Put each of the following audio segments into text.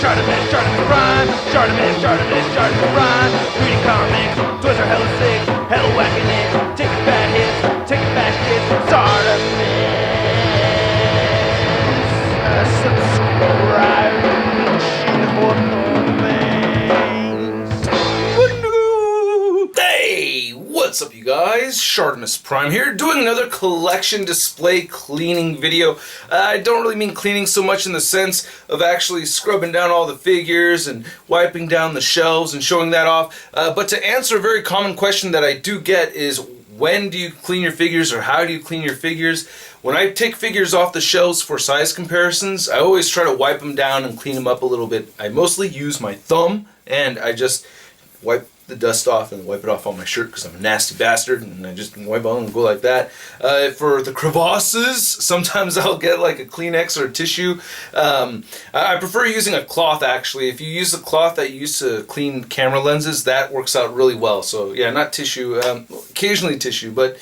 ShartimusPrime. Reading comics, toys are hella sick, hella whacking it, taking bad hits, taking bad shit. Subscribe for Hey, what's up you guys? ShartimusPrime here, doing another collection display cleaning video. I don't really mean cleaning so much in the sense of actually scrubbing down all the figures and wiping down the shelves and showing that off, but to answer a very common question that I do get is, when do you clean your figures, or how do you clean your figures? When I take figures off the shelves for size comparisons, I always try to wipe them down and clean them up a little bit. I mostly use my thumb, and I just wipe the dust off and wipe it off on my shirt because I'm a nasty bastard, and I just wipe on and go like that. For the crevasses, sometimes I'll get like a Kleenex or a tissue. I prefer using a cloth actually. If you use the cloth that you use to clean camera lenses, that works out really well. So yeah, not tissue, occasionally tissue, but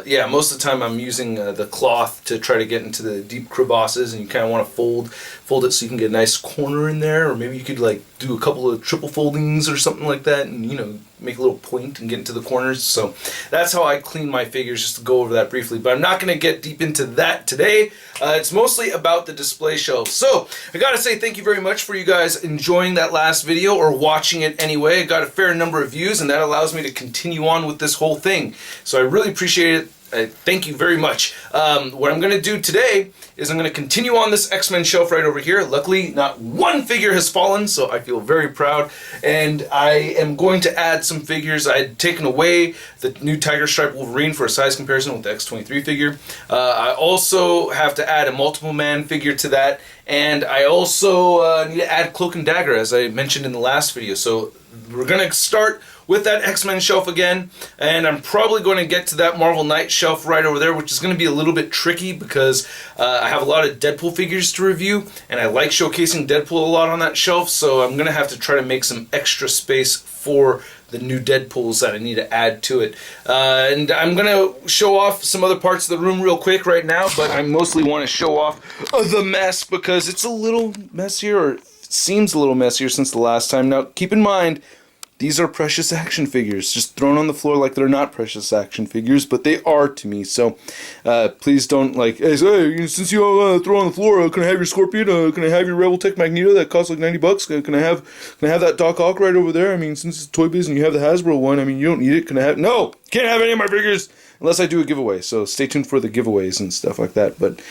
yeah, most of the time I'm using the cloth to try to get into the deep crevasses, and you kind of want to fold it so you can get a nice corner in there, or maybe you could like do a couple of triple foldings or something like that, and you know, make a little point and get into the corners. So that's how I clean my figures, just to go over that briefly, but I'm not going to get deep into that today. It's mostly about the display shelves. So I gotta say thank you very much for you guys enjoying that last video, or watching it anyway. I got a fair number of views, and that allows me to continue on with this whole thing, so I really appreciate it. Thank you very much. What I'm going to do today is I'm going to continue on this X-Men shelf right over here. Luckily, not one figure has fallen, so I feel very proud. And I am going to add some figures. I had taken away the new Tiger Stripe Wolverine for a size comparison with the X-23 figure. I also have to add a multiple man figure to that. And I also need to add Cloak and Dagger, as I mentioned in the last video. So we're going to start with that X-Men shelf again, and I'm probably going to get to that Marvel Knight shelf right over there, which is going to be a little bit tricky because I have a lot of Deadpool figures to review, and I like showcasing Deadpool a lot on that shelf, so I'm going to have to try to make some extra space for the new Deadpools that I need to add to it. And I'm going to show off some other parts of the room real quick right now, but I mostly want to show off the mess because it's a little messier, or it seems a little messier since the last time. Now, keep in mind, these are precious action figures, just thrown on the floor like they're not precious action figures, but they are to me. So please don't like, hey, since you throw on the floor, can I have your Scorpion? Can I have your Rebel Tech Magneto that costs like $90? Can I have that Doc Ock right over there? I mean, since it's Toy Biz and you have the Hasbro one, I mean, you don't need it. Can I have? No, can't have any of my figures unless I do a giveaway. So stay tuned for the giveaways and stuff like that. But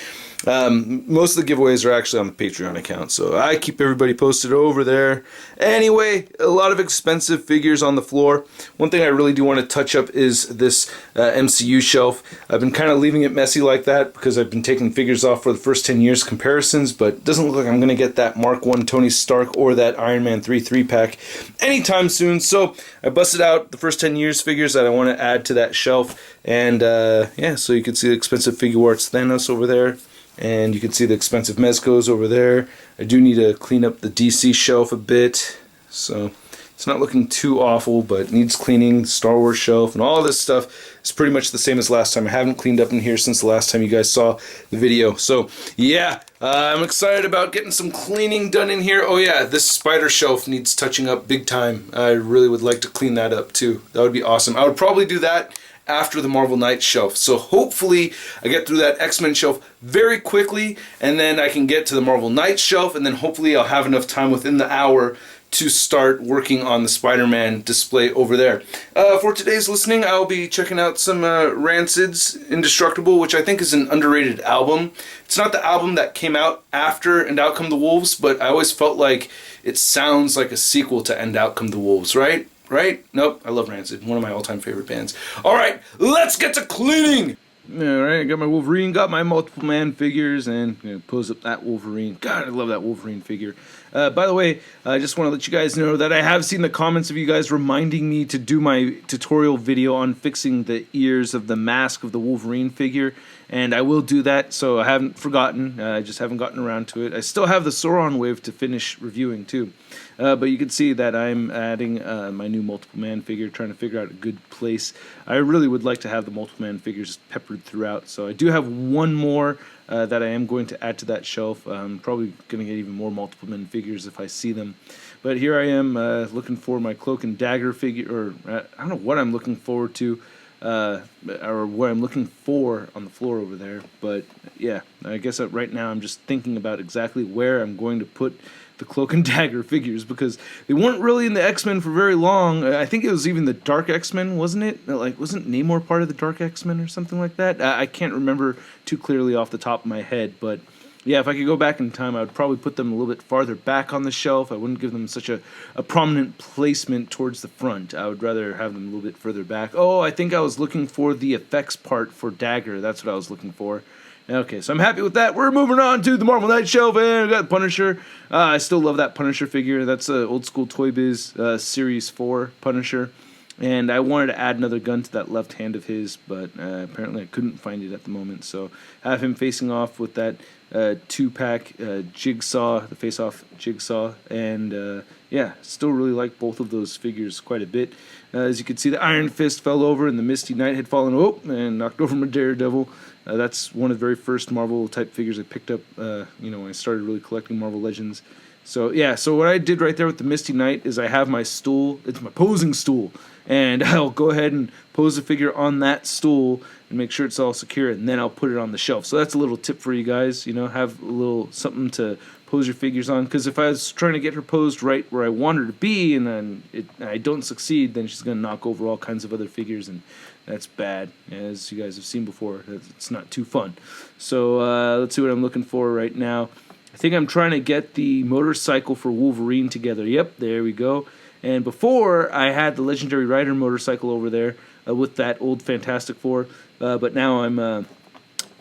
most of the giveaways are actually on the Patreon account, so I keep everybody posted over there. Anyway, a lot of expensive figures on the floor. One thing I really do want to touch up is this MCU shelf. I've been kind of leaving it messy like that because I've been taking figures off for the first 10 years comparisons, but it doesn't look like I'm going to get that Mark 1 Tony Stark or that Iron Man 3 3-pack anytime soon, so I busted out the first 10 years figures that I want to add to that shelf, and yeah, so you can see the expensive Figure Arts Thanos over there. And you can see the expensive Mezcos over there. I do need to clean up the DC shelf a bit, so it's not looking too awful, but needs cleaning. The Star Wars shelf and all this stuff is pretty much the same as last time. I haven't cleaned up in here since the last time you guys saw the video. So yeah, I'm excited about getting some cleaning done in here. Oh yeah, this spider shelf needs touching up big time. I really would like to clean that up too. That would be awesome. I would probably do that after the Marvel Knight shelf. So hopefully I get through that X-Men shelf very quickly, and then I can get to the Marvel Knight shelf, and then hopefully I'll have enough time within the hour to start working on the Spider-Man display over there. For today's listening, I'll be checking out some Rancid's Indestructible, which I think is an underrated album. It's not the album that came out after And Out Come the Wolves, but I always felt like it sounds like a sequel to And Out Come the Wolves, right? Right? Nope, I love Rancid, one of my all-time favorite bands. Alright, let's get to cleaning! Alright, I got my Wolverine, got my multiple man figures, and pose up that Wolverine. God, I love that Wolverine figure. By the way, I just want to let you guys know that I have seen the comments of you guys reminding me to do my tutorial video on fixing the ears of the mask of the Wolverine figure. and I will do that, so I haven't forgotten. I just haven't gotten around to it. I still have the Sauron wave to finish reviewing too, but you can see that I'm adding my new multiple man figure, trying to figure out a good place. I really would like to have the multiple man figures peppered throughout, so I do have one more that I am going to add to that shelf. I'm probably going to get even more multiple man figures if I see them. But here I am looking for my Cloak and Dagger figure, or I don't know what I'm looking forward to, or what I'm looking for on the floor over there. But yeah, I guess right now I'm just thinking about exactly where I'm going to put the Cloak and Dagger figures, because they weren't really in the X-Men for very long. I think it was even the Dark X-Men, wasn't it? Like, wasn't Namor part of the Dark X-Men or something like that? I can't remember too clearly off the top of my head, but yeah, if I could go back in time, I would probably put them a little bit farther back on the shelf. I wouldn't give them such a prominent placement towards the front. I would rather have them a little bit further back. Oh, I think I was looking for the effects part for Dagger. That's what I was looking for. Okay, so I'm happy with that. We're moving on to the Marvel Knight shelf, and we got Punisher. I still love that Punisher figure. That's an old school Toy Biz Series 4 Punisher. And I wanted to add another gun to that left hand of his, but apparently I couldn't find it at the moment. So I have him facing off with that 2-pack Jigsaw, the face-off Jigsaw. And yeah, still really like both of those figures quite a bit. As you can see, the Iron Fist fell over and the Misty Knight had fallen and knocked over my Daredevil. That's one of the very first Marvel-type figures I picked up when I started really collecting Marvel Legends. So yeah, so what I did right there with the Misty Knight is I have my stool. It's my posing stool. And I'll go ahead and pose the figure on that stool and make sure it's all secure, and then I'll put it on the shelf. So that's a little tip for you guys, have a little something to pose your figures on. Because if I was trying to get her posed right where I want her to be, and then I don't succeed, then she's going to knock over all kinds of other figures, and that's bad. As you guys have seen before, it's not too fun. So let's see what I'm looking for right now. I think I'm trying to get the motorcycle for Wolverine together. Yep, there we go. And before, I had the Legendary Rider motorcycle over there with that old Fantastic Four, but now I'm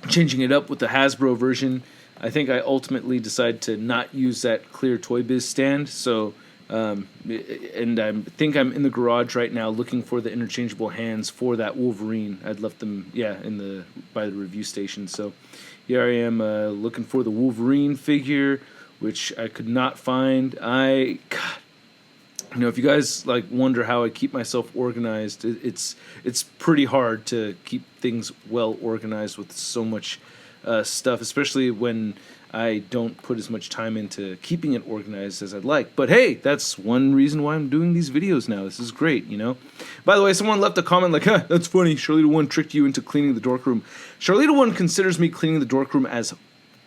changing it up with the Hasbro version. I think I ultimately decided to not use that clear Toy Biz stand, so and I think I'm in the garage right now looking for the interchangeable hands for that Wolverine. I'd left them, by the review station. So here I am looking for the Wolverine figure, which I could not find. If you guys wonder how I keep myself organized, it's pretty hard to keep things well organized with so much stuff, especially when I don't put as much time into keeping it organized as I'd like. But hey, that's one reason why I'm doing these videos now. This is great, By the way, someone left a comment like, that's funny, Charlita1 tricked you into cleaning the dork room. Charlita1 considers me cleaning the dork room as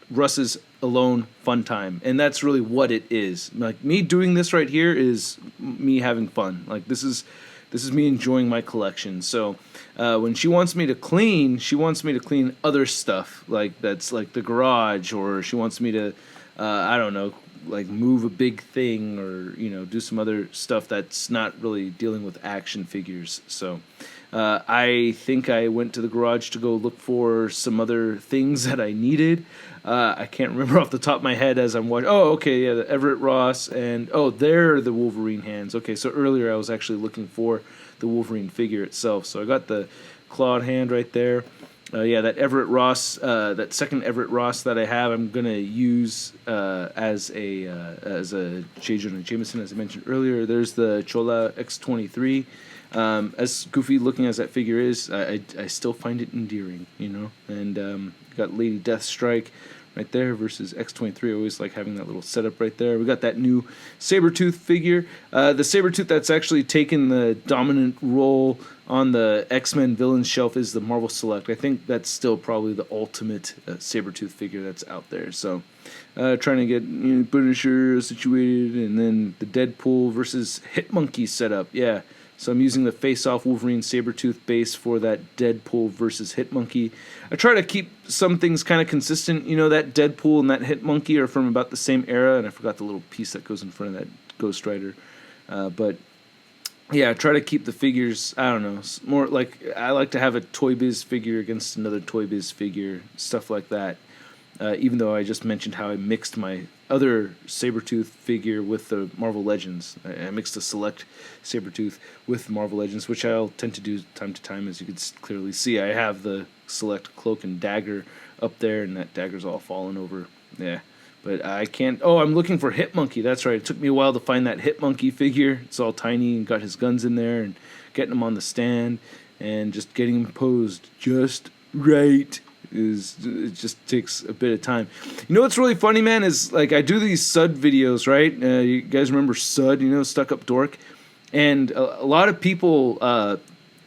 Russ's alone fun time, and that's really what it is. Me doing this right here is me having fun. This is me enjoying my collection. So when she wants me to clean, she wants me to clean other stuff, that's the garage, or she wants me to move a big thing, or do some other stuff that's not really dealing with action figures. So I think I went to the garage to go look for some other things that I needed. I can't remember off the top of my head as I'm watching. Oh, okay, yeah, the Everett Ross, and they're the Wolverine hands. Okay, so earlier I was actually looking for the Wolverine figure itself. So I got the clawed hand right there. That Everett Ross, that second Everett Ross that I have, I'm gonna use as a J. Jonah Jameson, as I mentioned earlier. There's the Chola X-23. As goofy looking as that figure is, I still find it endearing, And got Lady Deathstrike right there versus X-23. I always like having that little setup right there. We got that new Sabretooth figure. The Sabretooth that's actually taken the dominant role on the X-Men villains shelf is the Marvel Select. I think that's still probably the ultimate Sabretooth figure that's out there. So trying to get Punisher situated, and then the Deadpool versus Hitmonkey setup. Yeah. So I'm using the face-off Wolverine Sabretooth base for that Deadpool versus Hitmonkey. I try to keep some things kind of consistent. That Deadpool and that Hitmonkey are from about the same era, and I forgot the little piece that goes in front of that Ghost Rider. But yeah, I try to keep the figures, I don't know, more I like to have a Toy Biz figure against another Toy Biz figure, stuff like that. Even though I just mentioned how I mixed my other Sabretooth figure with the Marvel Legends. I mixed a select Sabretooth with Marvel Legends, which I'll tend to do time to time, as you can clearly see. I have the select cloak and dagger up there, and that dagger's all fallen over. Yeah. But I can't... Oh, I'm looking for Hit Monkey. That's right. It took me a while to find that Hit Monkey figure. It's all tiny and got his guns in there and getting him on the stand and just getting him posed just right. It just takes a bit of time. You know what's really funny, man, is like I do these Sud videos, right? You guys remember Sud, Stuck Up Dork? And a lot of people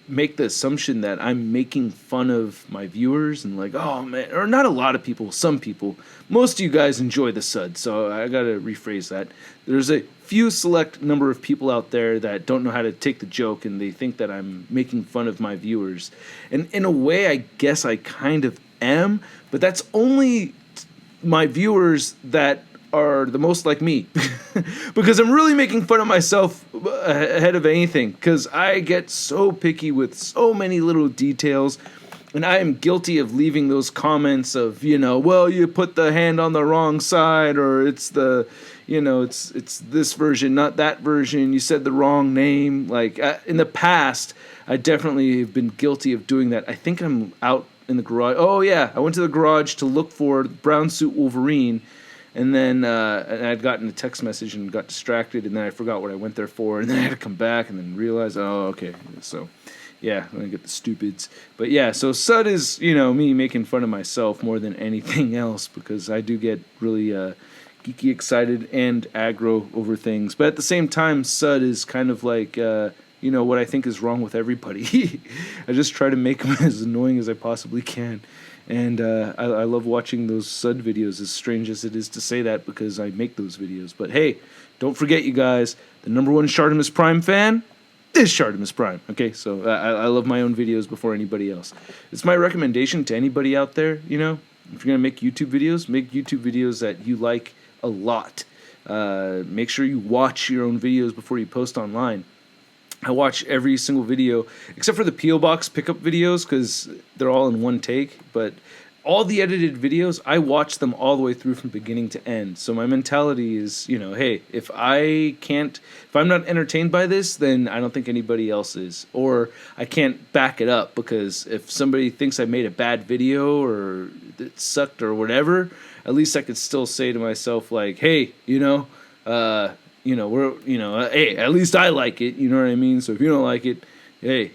make the assumption that I'm making fun of my viewers and like, oh man, or not a lot of people, some people. Most of you guys enjoy the Sud, so I gotta rephrase that. There's a few select number of people out there that don't know how to take the joke and they think that I'm making fun of my viewers. And in a way, I guess I kind of am, but that's only my viewers that are the most like me. Because I'm really making fun of myself ahead of anything, because I get so picky with so many little details, and I am guilty of leaving those comments of, well, you put the hand on the wrong side, or it's the, it's this version, not that version, you said the wrong name. Like, in the past, I definitely have been guilty of doing that. I think I'm out in the garage. Oh, yeah, I went to the garage to look for Brown Suit Wolverine, and then I'd gotten a text message and got distracted, and then I forgot what I went there for, and then I had to come back and then realize, oh, okay. So, yeah, I'm going to get the stupids. But yeah, so Sud is, me making fun of myself more than anything else, because I do get really geeky excited and aggro over things. But at the same time, Sud is kind of like, what I think is wrong with everybody. I just try to make them as annoying as I possibly can. And I love watching those Sud videos, as strange as it is to say that, because I make those videos. But hey, don't forget, you guys, the #1 ShartimusPrime fan is ShartimusPrime. Okay, so I love my own videos before anybody else. It's my recommendation to anybody out there, if you're going to make YouTube videos that you like a lot. Make sure you watch your own videos before you post online. I watch every single video, except for the P.O. Box pickup videos, because they're all in one take, but all the edited videos, I watch them all the way through from beginning to end. So my mentality is, hey, if I'm not entertained by this, then I don't think anybody else is. Or I can't back it up, because if somebody thinks I made a bad video or it sucked or whatever, at least I could still say to myself, like, hey, hey, at least I like it, you know what I mean? So if you don't like it, hey,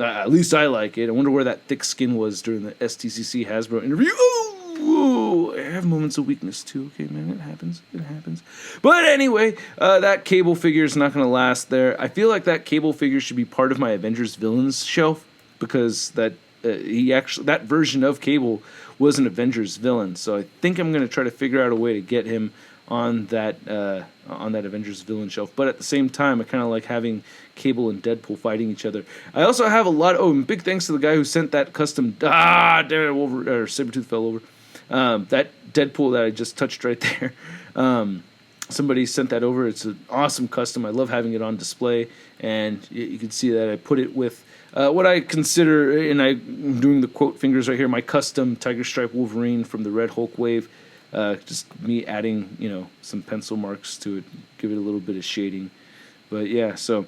at least I like it. I wonder where that thick skin was during the STCC Hasbro interview. Ooh, I have moments of weakness too, okay, man, it happens. But anyway, that Cable figure is not going to last there. I feel like that Cable figure should be part of my Avengers Villains shelf, because that version of Cable was an Avengers villain, so I think I'm going to try to figure out a way to get him on that Avengers villain shelf. But at the same time, I kind of like having Cable and Deadpool fighting each other. I also have a lot. And big thanks to the guy who sent that custom. Sabretooth fell over. That Deadpool that I just touched right there. Somebody sent that over. It's an awesome custom. I love having it on display, and you can see that I put it with what I consider, and I'm doing the quote fingers right here, my custom Tiger Stripe Wolverine from the Red Hulk wave. Just me adding, some pencil marks to it, give it a little bit of shading. But yeah, so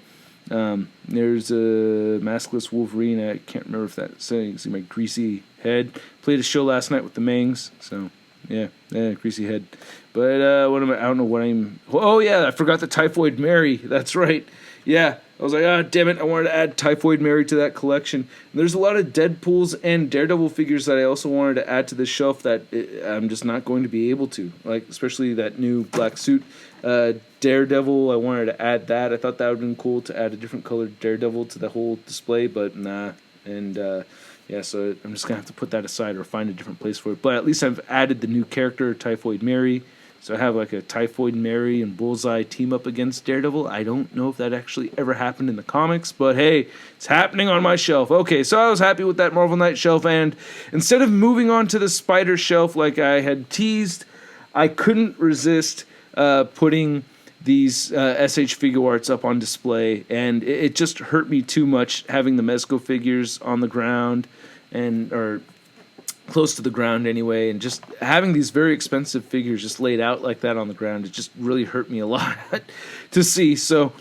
there's a maskless Wolverine. I can't remember if that's saying. You can see my greasy head. Played a show last night with the Mangs, so yeah, greasy head. But what am I? I don't know what I'm. Oh yeah, I forgot the Typhoid Mary. That's right. Yeah, I was like, damn it, I wanted to add Typhoid Mary to that collection. And there's a lot of Deadpools and Daredevil figures that I also wanted to add to the shelf that I'm just not going to be able to. Like, especially that new black suit Daredevil, I wanted to add that. I thought that would have been cool to add a different colored Daredevil to the whole display, but nah. And yeah, so I'm just going to have to put that aside or find a different place for it. But at least I've added the new character, Typhoid Mary. So I have like a Typhoid Mary and Bullseye team up against Daredevil. I don't know if that actually ever happened in the comics, but hey, it's happening on my shelf. Okay, so I was happy with that Marvel Knight shelf, and instead of moving on to the Spider shelf like I had teased, I couldn't resist putting these SH Figuarts up on display, and it just hurt me too much having the Mezco figures on the ground, or close to the ground anyway, and just having these very expensive figures just laid out like that on the ground, it just really hurt me a lot to see. So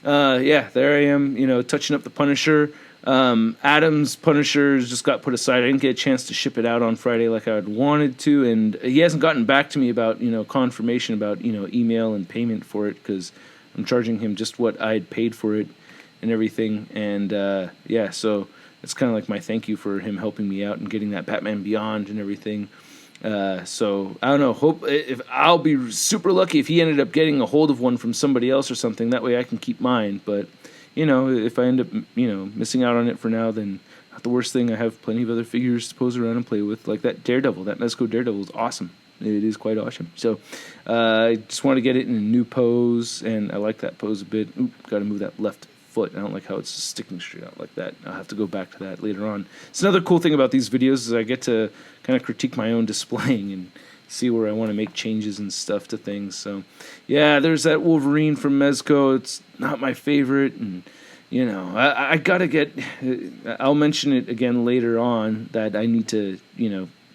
yeah, there I am, touching up the Punisher. Adam's Punishers just got put aside. I didn't get a chance to ship it out on Friday like I had wanted to, and he hasn't gotten back to me about, confirmation about, email and payment for it, because I'm charging him just what I had paid for it and everything. And so it's kind of like my thank you for him helping me out and getting that Batman Beyond and everything. So I don't know. Hope if I'll be super lucky if he ended up getting a hold of one from somebody else or something. That way I can keep mine. But if I end up missing out on it for now, then not the worst thing. I have plenty of other figures to pose around and play with, like that Daredevil. That Mezco Daredevil is awesome. It is quite awesome. So I just want to get it in a new pose, and I like that pose a bit. Got to move that left foot. I don't like how it's sticking straight out like that. I'll have to go back to that later on. It's another cool thing about these videos is I get to kind of critique my own displaying and see where I want to make changes and stuff to things. So yeah, there's that Wolverine from Mezco. It's not my favorite, and I gotta get, I'll mention it again later on, that I need to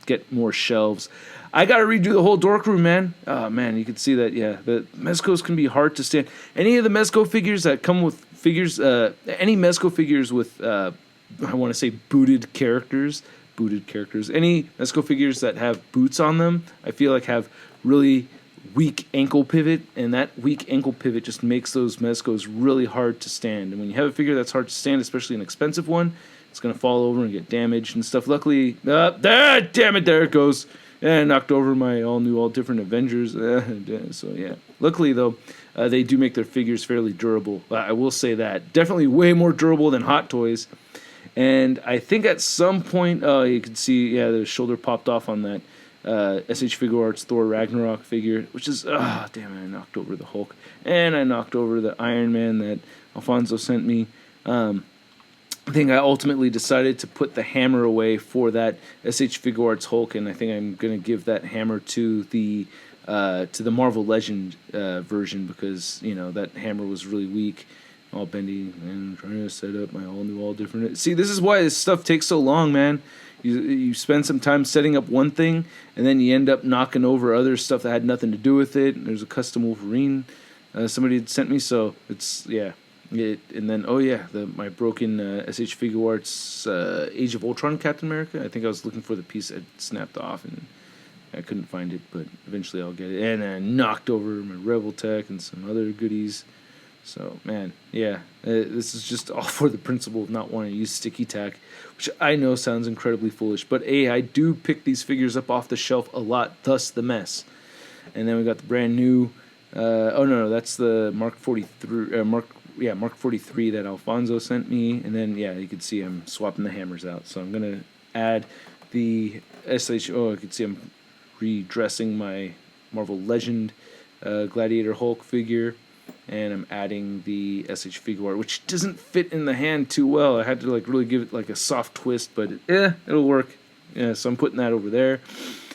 get more shelves. I gotta redo the whole dork room, man. Oh man, you can see that. Yeah, the Mezcos can be hard to stand. Any of the Mezco figures that come with figures, any Mezco figures with, I want to say booted characters. Any Mezco figures that have boots on them, I feel like have really weak ankle pivot, and that weak ankle pivot just makes those Mezcos really hard to stand. And when you have a figure that's hard to stand, especially an expensive one, it's gonna fall over and get damaged and stuff. Luckily, damn it, there it goes. And knocked over my all-new, all-different Avengers. So, yeah. Luckily, though, they do make their figures fairly durable. I will say that. Definitely way more durable than Hot Toys. And I think at some point, you can see, the shoulder popped off on that SH Figure Arts Thor Ragnarok figure, which is, damn it, I knocked over the Hulk. And I knocked over the Iron Man that Alfonso sent me. I think I ultimately decided to put the hammer away for that SH Figure Arts Hulk, and I think I'm going to give that hammer to the Marvel Legend version, because that hammer was really weak, all bendy, and trying to set up my all new, all different. See, this is why this stuff takes so long, man. You spend some time setting up one thing, and then you end up knocking over other stuff that had nothing to do with it. And there's a custom Wolverine somebody had sent me, so it's and then my broken SH Figure Arts Age of Ultron Captain America. I think I was looking for the piece that snapped off, and I couldn't find it, but eventually I'll get it. And I knocked over my Rebel Tech and some other goodies. So, man, this is just all for the principle of not wanting to use sticky tack, which I know sounds incredibly foolish, but I do pick these figures up off the shelf a lot, thus the mess. And then we got the brand new, that's the Mark 43, Mark 43 that Alfonso sent me. And then, you can see I'm swapping the hammers out. So I'm going to add the SH, I can see I'm redressing my Marvel Legend Gladiator Hulk figure. And I'm adding the SH Figure Art, which doesn't fit in the hand too well. I had to really give it a soft twist, but it'll work. Yeah, so I'm putting that over there.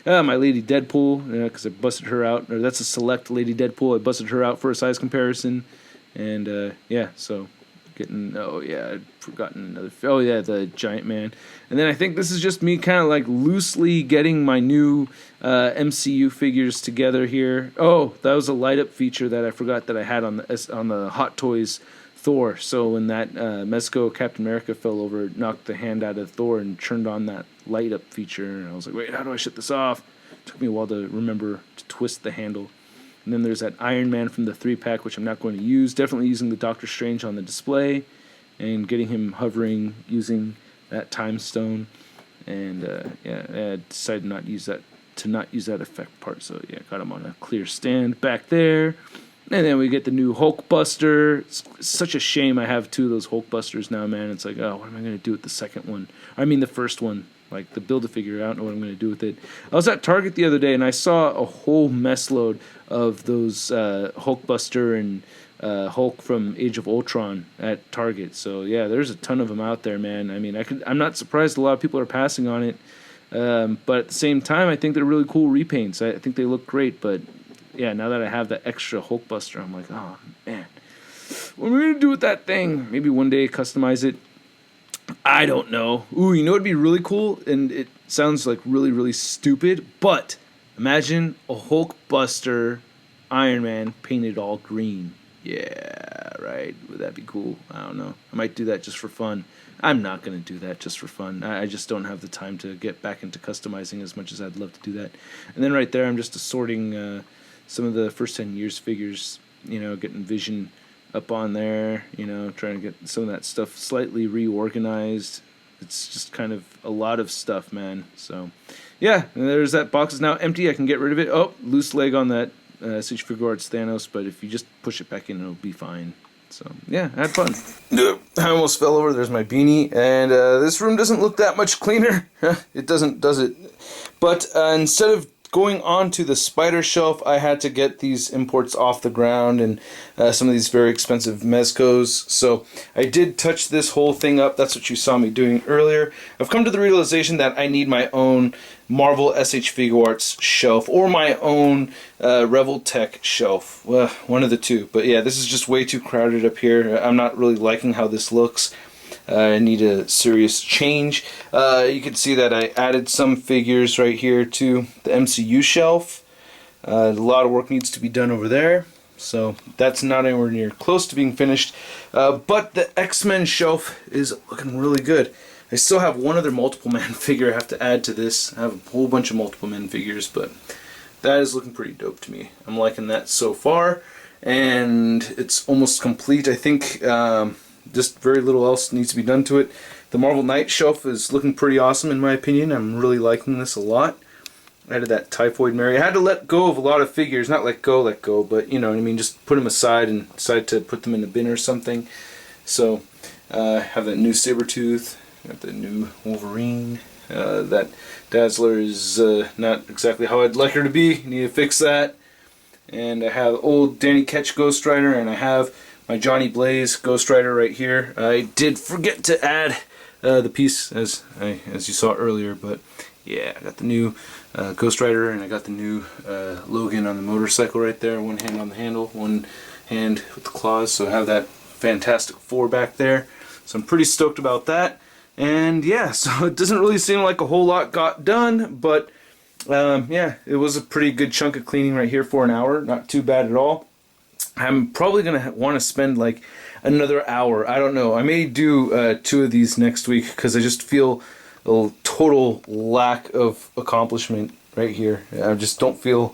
My Lady Deadpool, because I busted her out. Or that's a select Lady Deadpool. I busted her out for a size comparison. And, so getting, I'd forgotten another, the Giant Man. And then I think this is just me kind of loosely getting my new MCU figures together here. Oh, that was a light-up feature that I forgot that I had on the Hot Toys Thor. So when that Mezco Captain America fell over, it knocked the hand out of Thor and turned on that light-up feature. And I was like, wait, how do I shut this off? It took me a while to remember to twist the handle. And then there's that Iron Man from the 3-pack, which I'm not going to use. Definitely using the Doctor Strange on the display and getting him hovering using that Time Stone. And I decided to not use that effect part. So got him on a clear stand back there. And then we get the new Hulkbuster. It's such a shame I have two of those Hulkbusters now, man. It's like, what am I going to do with the second one? I mean the first one. The Build-A-Figure, I don't know what I'm going to do with it. I was at Target the other day, and I saw a whole mess load of those Hulkbuster and Hulk from Age of Ultron at Target. So, there's a ton of them out there, man. I mean, I'm not surprised a lot of people are passing on it. But at the same time, I think they're really cool repaints. I think they look great. But, now that I have that extra Hulkbuster, I'm like, oh, man. What am I going to do with that thing? Maybe one day customize it. I don't know. Ooh, you know what'd be really cool? And it sounds really, really stupid, but imagine a Hulkbuster Iron Man painted all green. Yeah. that, right? Would that be cool? I don't know. I might do that just for fun. I'm not going to do that just for fun. I just don't have the time to get back into customizing as much as I'd love to do that. And then right there, I'm just assorting some of the first 10 years figures, you know, getting Vision up on there, you know, trying to get some of that stuff slightly reorganized. It's just kind of a lot of stuff, man. So, yeah, and there's that box is now empty. I can get rid of it. Oh, loose leg on that SH Figuarts Thanos, but if you just push it back in, it'll be fine. So, yeah, I had fun. I almost fell over. There's my beanie. And this room doesn't look that much cleaner. It doesn't, does it? But instead of going on to the spider shelf, I had to get these imports off the ground and some of these very expensive mezcos. So I did touch this whole thing up. That's what you saw me doing earlier. I've come to the realization that I need my own Marvel SH Figuarts shelf or my own Revoltech shelf. Well, one of the two. But yeah, this is just way too crowded up here. I'm not really liking how this looks. I need a serious change. You can see that I added some figures right here to the MCU shelf. A lot of work needs to be done over there, so that's not anywhere near close to being finished. But the X-Men shelf is looking really good. I still have one other Multiple Man figure I have to add to this. I have a whole bunch of Multiple Man figures, but that is looking pretty dope to me. I'm liking that so far, and it's almost complete. I think just very little else needs to be done to it. The Marvel Knight shelf is looking pretty awesome in my opinion. I'm really liking this a lot. I added that Typhoid Mary. I had to let go of a lot of figures. Not let go, but you know what I mean. Just put them aside and decide to put them in a bin or something. So I have that new Sabretooth. Got the new Wolverine. That Dazzler is not exactly how I'd like her to be. Need to fix that. And I have old Danny Ketch Ghost Rider, and I have my Johnny Blaze Ghost Rider right here. I did forget to add the piece as you saw earlier, but yeah, I got the new Ghost Rider, and I got the new Logan on the motorcycle right there. One hand on the handle, one hand with the claws, so I have that Fantastic Four back there. So I'm pretty stoked about that. And yeah, so it doesn't really seem like a whole lot got done, but yeah, it was a pretty good chunk of cleaning right here for an hour. Not too bad at all. I'm probably going to want to spend like another hour. I don't know. I may do 2 of these next week because I just feel a total lack of accomplishment right here. I just don't feel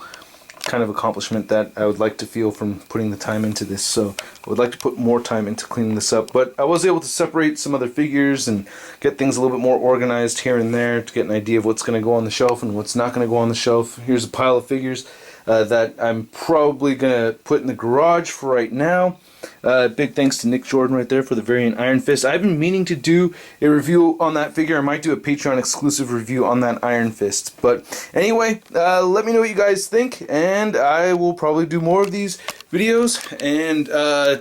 kind of accomplishment that I would like to feel from putting the time into this. So I would like to put more time into cleaning this up. But I was able to separate some other figures and get things a little bit more organized here and there to get an idea of what's going to go on the shelf and what's not going to go on the shelf. Here's a pile of figures that I'm probably going to put in the garage for right now. Big thanks to Nick Jordan right there for the variant Iron Fist. I've been meaning to do a review on that figure. I might do a Patreon exclusive review on that Iron Fist. But anyway, let me know what you guys think, and I will probably do more of these videos. And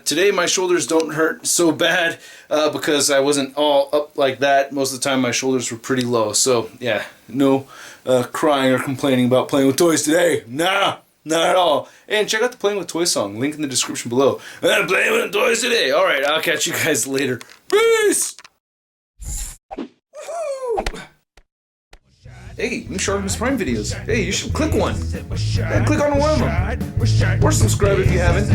today my shoulders don't hurt so bad because I wasn't all up like that. Most of the time my shoulders were pretty low. So yeah, no crying or complaining about playing with toys today. Nah. Not at all. And check out the Playing with Toys song. Link in the description below. I'm playing with toys today. Alright, I'll catch you guys later. Peace! Woo! Hey, new ShartimusPrime videos. Hey, you should click one. Yeah, click on one of them. Or subscribe if you haven't.